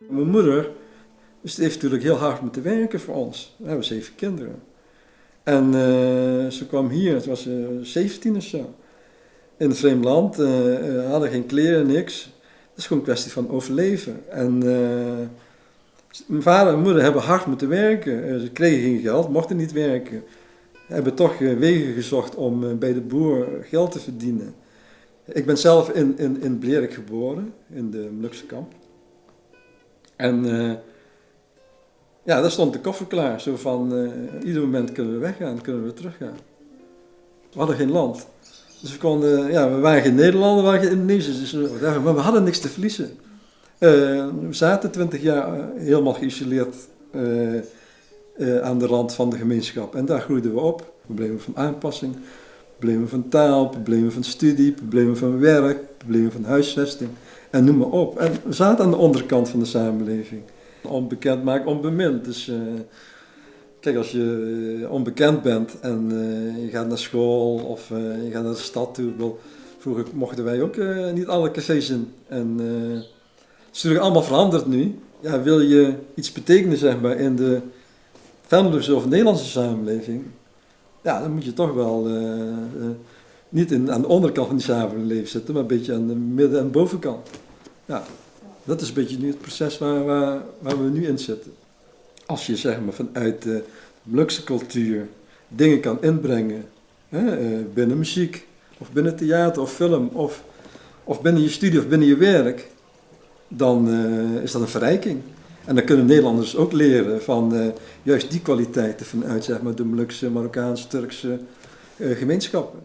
Mijn moeder heeft natuurlijk heel hard moeten werken voor ons. We hebben 7 kinderen. En ze kwam hier, toen was ze 17 of zo. In een vreemd land, hadden geen kleren, niks. Het is gewoon een kwestie van overleven. En mijn vader en moeder hebben hard moeten werken. Ze kregen geen geld, mochten niet werken. Hebben toch wegen gezocht om bij de boer geld te verdienen. Ik ben zelf in Blerik geboren, in de Molukse kamp. En ja, daar stond de koffer klaar. Zo van, ieder moment kunnen we weggaan, kunnen we teruggaan. We hadden geen land. Dus we waren geen Nederlander, we waren geen Indonesiërs. Dus, maar we hadden niks te verliezen. We zaten 20 jaar helemaal geïsoleerd aan de rand van de gemeenschap. En daar groeiden we op. Problemen van aanpassing, problemen van taal, problemen van studie, problemen van werk, problemen van huisvesting. En noem maar op. En we zaten aan de onderkant van de samenleving. Onbekend maakt onbemind. Dus kijk, als je onbekend bent en je gaat naar school of je gaat naar de stad toe. Vroeger mochten wij ook niet alle cafés in. En het is natuurlijk allemaal veranderd nu. Ja, wil je iets betekenen, zeg maar, in de Venlose of Nederlandse samenleving, ja, dan moet je toch wel niet aan de onderkant van die samenleving zitten, maar een beetje aan de midden- en bovenkant. Ja, dat is een beetje nu het proces waar we nu in zitten. Als je, zeg maar, vanuit de Molukse cultuur dingen kan inbrengen, binnen muziek, of binnen theater of film, of binnen je studie of binnen je werk, dan is dat een verrijking. En dan kunnen Nederlanders ook leren van juist die kwaliteiten vanuit, zeg maar, de Molukse, Marokkaanse, Turkse gemeenschappen.